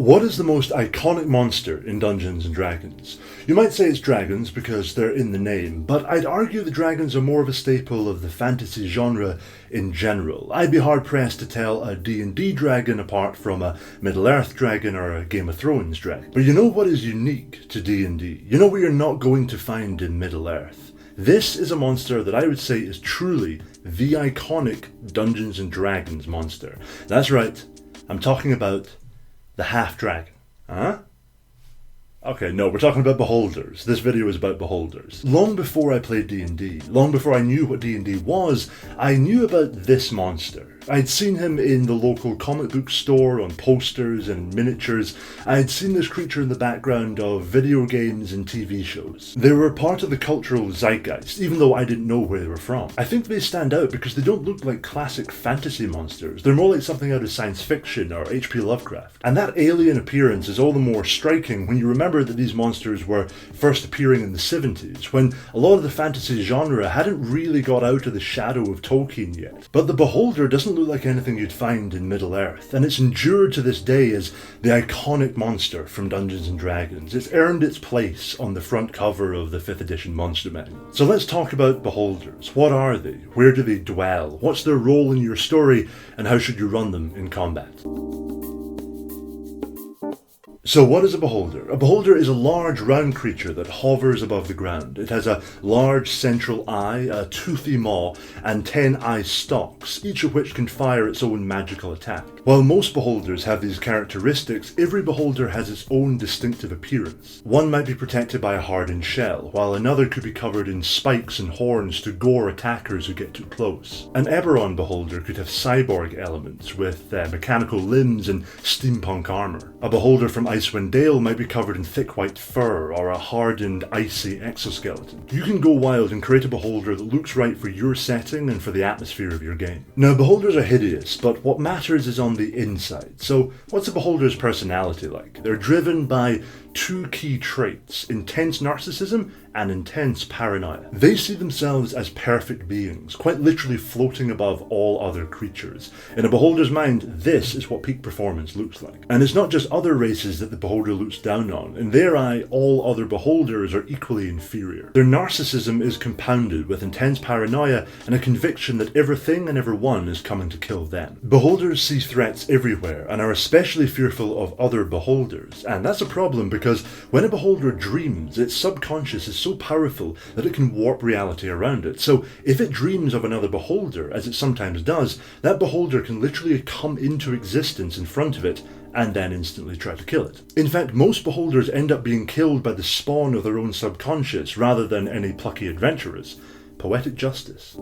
What is the most iconic monster in Dungeons & Dragons? You might say it's dragons because they're in the name, but I'd argue the dragons are more of a staple of the fantasy genre in general. I'd be hard-pressed to tell a D&D dragon apart from a Middle-earth dragon or a Game of Thrones dragon. But you know what is unique to D&D? You know what you're not going to find in Middle-earth? This is a monster that I would say is truly the iconic Dungeons & Dragons monster. That's right, I'm talking about the half-dragon. Huh? Okay, no, we're talking about beholders. This video is about beholders. Long before I played D&D, long before I knew what D&D was, I knew about this monster. I'd seen him in the local comic book store, on posters and miniatures. I'd seen this creature in the background of video games and TV shows. They were part of the cultural zeitgeist, even though I didn't know where they were from. I think they stand out because they don't look like classic fantasy monsters. They're more like something out of science fiction or H.P. Lovecraft. And that alien appearance is all the more striking when you remember that these monsters were first appearing in the 70s, when a lot of the fantasy genre hadn't really got out of the shadow of Tolkien yet. But the beholder doesn't look like anything you'd find in Middle-earth, and it's endured to this day as the iconic monster from Dungeons & Dragons. It's earned its place on the front cover of the 5th edition Monster Manual. So let's talk about beholders. What are they? Where do they dwell? What's their role in your story? And how should you run them in combat? So what is a beholder? A beholder is a large round creature that hovers above the ground. It has a large central eye, a toothy maw, and 10 eye stalks, each of which can fire its own magical attack. While most beholders have these characteristics, every beholder has its own distinctive appearance. One might be protected by a hardened shell, while another could be covered in spikes and horns to gore attackers who get too close. An Eberron beholder could have cyborg elements with mechanical limbs and steampunk armor. A beholder from Icewind Dale might be covered in thick white fur or a hardened, icy exoskeleton. You can go wild and create a beholder that looks right for your setting and for the atmosphere of your game. Now, beholders are hideous, but what matters is on the inside. So, what's a beholder's personality like? They're driven by two key traits: intense narcissism and intense paranoia. They see themselves as perfect beings, quite literally floating above all other creatures. In a beholder's mind, this is what peak performance looks like. And it's not just other races that the beholder looks down on. In their eye, all other beholders are equally inferior. Their narcissism is compounded with intense paranoia and a conviction that everything and everyone is coming to kill them. Beholders see threats everywhere and are especially fearful of other beholders. And that's a problem because when a beholder dreams, its subconscious is so powerful that it can warp reality around it. So if it dreams of another beholder, as it sometimes does, that beholder can literally come into existence in front of it and then instantly try to kill it. In fact, most beholders end up being killed by the spawn of their own subconscious rather than any plucky adventurers. Poetic justice.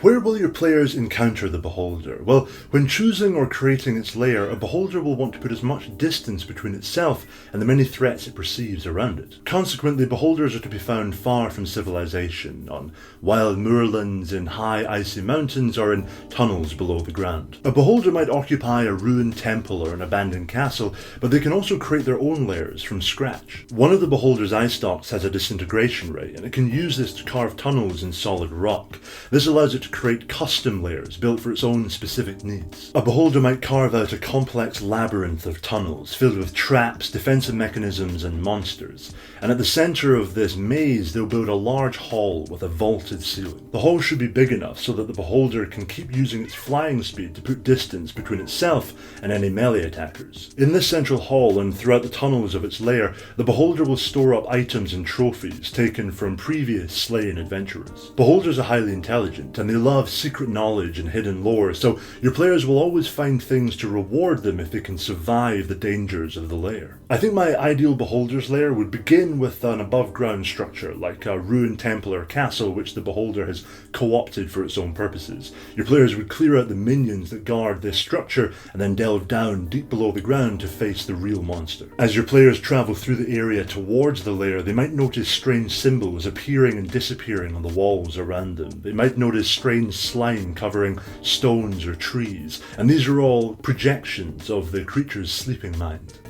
Where will your players encounter the beholder? Well, when choosing or creating its lair, a beholder will want to put as much distance between itself and the many threats it perceives around it. Consequently, beholders are to be found far from civilization, on wild moorlands, in high icy mountains, or in tunnels below the ground. A beholder might occupy a ruined temple or an abandoned castle, but they can also create their own lairs from scratch. One of the beholder's eye stalks has a disintegration ray, and it can use this to carve tunnels in solid rock. This allows it to create custom layers built for its own specific needs. A beholder might carve out a complex labyrinth of tunnels filled with traps, defensive mechanisms, and monsters. And at the center of this maze, they'll build a large hall with a vaulted ceiling. The hall should be big enough so that the beholder can keep using its flying speed to put distance between itself and any melee attackers. In this central hall and throughout the tunnels of its lair, the beholder will store up items and trophies taken from previous slain adventurers. Beholders are highly intelligent, and they love secret knowledge and hidden lore, so your players will always find things to reward them if they can survive the dangers of the lair. I think my ideal beholder's lair would begin with an above-ground structure, like a ruined temple or castle which the beholder has co-opted for its own purposes. Your players would clear out the minions that guard this structure and then delve down deep below the ground to face the real monster. As your players travel through the area towards the lair, they might notice strange symbols appearing and disappearing on the walls around them. They might notice strange slime covering stones or trees, and these are all projections of the creature's sleeping mind.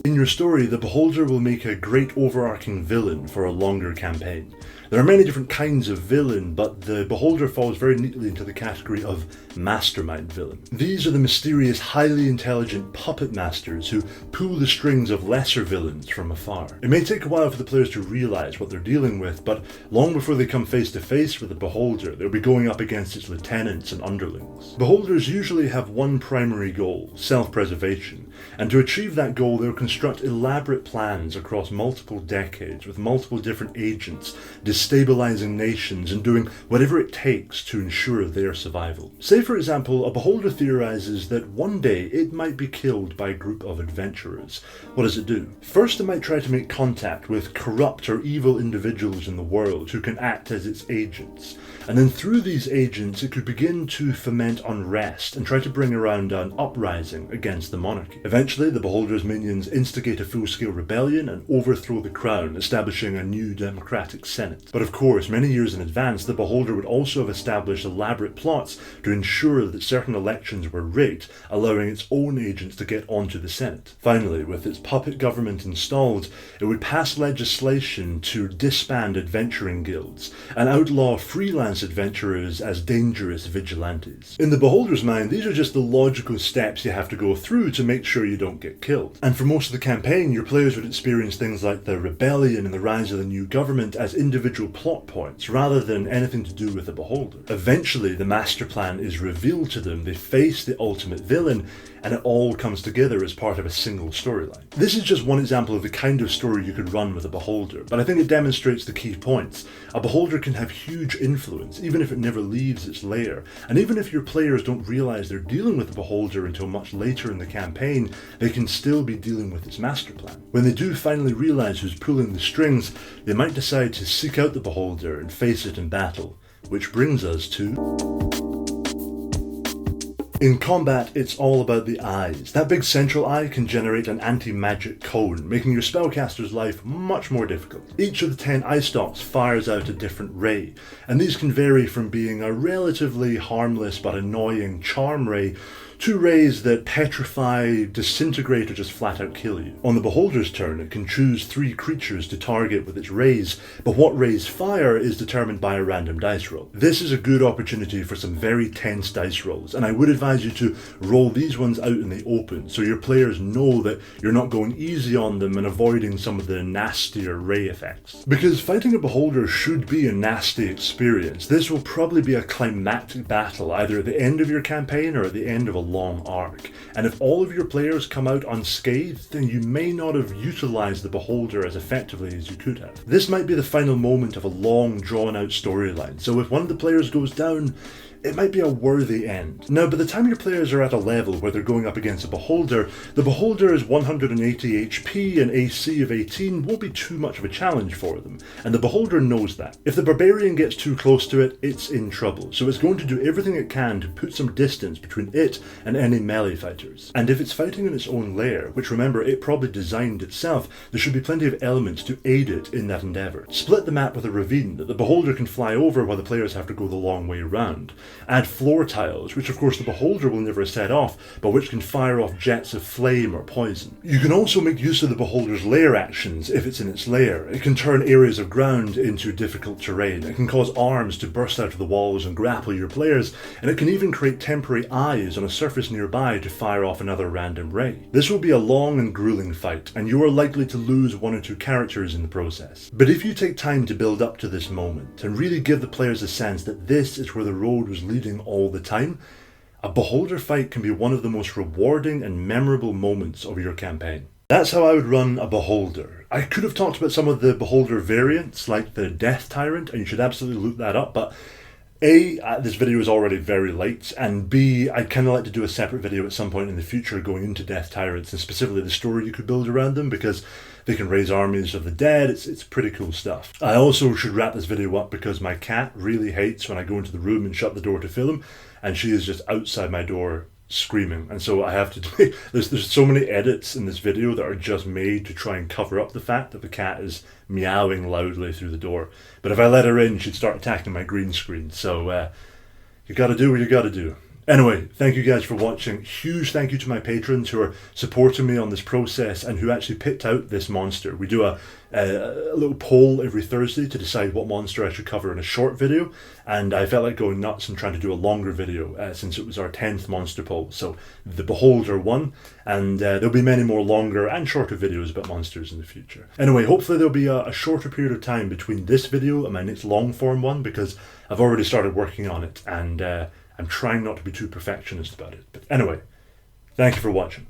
In your story, the beholder will make a great overarching villain for a longer campaign. There are many different kinds of villain, but the Beholder falls very neatly into the category of mastermind villain. These are the mysterious, highly intelligent puppet masters who pull the strings of lesser villains from afar. It may take a while for the players to realise what they're dealing with, but long before they come face to face with the Beholder, they'll be going up against its lieutenants and underlings. Beholders usually have one primary goal: self-preservation, and to achieve that goal they'll construct elaborate plans across multiple decades with multiple different agents, destabilising nations and doing whatever it takes to ensure their survival. Say for example, a Beholder theorises that one day it might be killed by a group of adventurers. What does it do? First, it might try to make contact with corrupt or evil individuals in the world who can act as its agents. And then through these agents it could begin to foment unrest and try to bring around an uprising against the monarchy. Eventually the Beholder's minions instigate a full-scale rebellion and overthrow the crown, establishing a new democratic senate. But of course, many years in advance, the Beholder would also have established elaborate plots to ensure that certain elections were rigged, allowing its own agents to get onto the senate. Finally, with its puppet government installed, it would pass legislation to disband adventuring guilds and outlaw freelance adventurers as dangerous vigilantes. In the Beholder's mind, these are just the logical steps you have to go through to make sure you don't get killed. And for most of the campaign, your players would experience things like the rebellion and the rise of the new government as individual plot points, rather than anything to do with the Beholder. Eventually, the master plan is revealed to them, they face the ultimate villain, and it all comes together as part of a single storyline. This is just one example of the kind of story you could run with a Beholder, but I think it demonstrates the key points. A Beholder can have huge influence, even if it never leaves its lair, and even if your players don't realise they're dealing with the Beholder until much later in the campaign, they can still be dealing with its master plan. When they do finally realise who's pulling the strings, they might decide to seek out the Beholder and face it in battle. Which brings us to... In combat, it's all about the eyes. That big central eye can generate an anti-magic cone, making your spellcaster's life much more difficult. Each of the 10 eye stalks fires out a different ray, and these can vary from being a relatively harmless but annoying charm ray to rays that petrify, disintegrate, or just flat out kill you. On the Beholder's turn, it can choose 3 creatures to target with its rays, but what rays fire is determined by a random dice roll. This is a good opportunity for some very tense dice rolls, and I would advise you to roll these ones out in the open, so your players know that you're not going easy on them and avoiding some of the nastier ray effects. Because fighting a Beholder should be a nasty experience, this will probably be a climactic battle either at the end of your campaign or at the end of a long arc, and if all of your players come out unscathed, then you may not have utilised the Beholder as effectively as you could have. This might be the final moment of a long drawn out storyline, so if one of the players goes down, it might be a worthy end. Now, by the time your players are at a level where they're going up against a Beholder, the Beholder is 180 HP and AC of 18 won't be too much of a challenge for them, and the Beholder knows that. If the Barbarian gets too close to it, it's in trouble, so it's going to do everything it can to put some distance between it and any melee fighters. And if it's fighting in its own lair, which remember it probably designed itself, there should be plenty of elements to aid it in that endeavour. Split the map with a ravine that the Beholder can fly over while the players have to go the long way round. Add floor tiles, which of course the Beholder will never set off, but which can fire off jets of flame or poison. You can also make use of the Beholder's lair actions if it's in its lair. It can turn areas of ground into difficult terrain, it can cause arms to burst out of the walls and grapple your players, and it can even create temporary eyes on a surface nearby to fire off another random ray. This will be a long and grueling fight, and you are likely to lose 1 or 2 characters in the process. But if you take time to build up to this moment, and really give the players a sense that this is where the road was leading all the time, a Beholder fight can be one of the most rewarding and memorable moments of your campaign. That's how I would run a Beholder. I could have talked about some of the Beholder variants, like the Death Tyrant, and you should absolutely look that up, but A, this video is already very late, and B, I'd kind of like to do a separate video at some point in the future going into Death Tyrants, and specifically the story you could build around them, because they can raise armies of the dead. It's pretty cool stuff. I also should wrap this video up because my cat really hates when I go into the room and shut the door to film, and she is just outside my door screaming, and so I have to do there's so many edits in this video that are just made to try and cover up the fact that the cat is meowing loudly through the door. But if I let her in, she'd start attacking my green screen, so you gotta do what you gotta do. Anyway, thank you guys for watching. Huge thank you to my patrons who are supporting me on this process and who actually picked out this monster. We do a little poll every Thursday to decide what monster I should cover in a short video, and I felt like going nuts and trying to do a longer video since it was our 10th monster poll. So the Beholder won, and there'll be many more longer and shorter videos about monsters in the future. Anyway, hopefully there'll be a shorter period of time between this video and my next long form one, because I've already started working on it, and I'm trying not to be too perfectionist about it. But anyway, thank you for watching.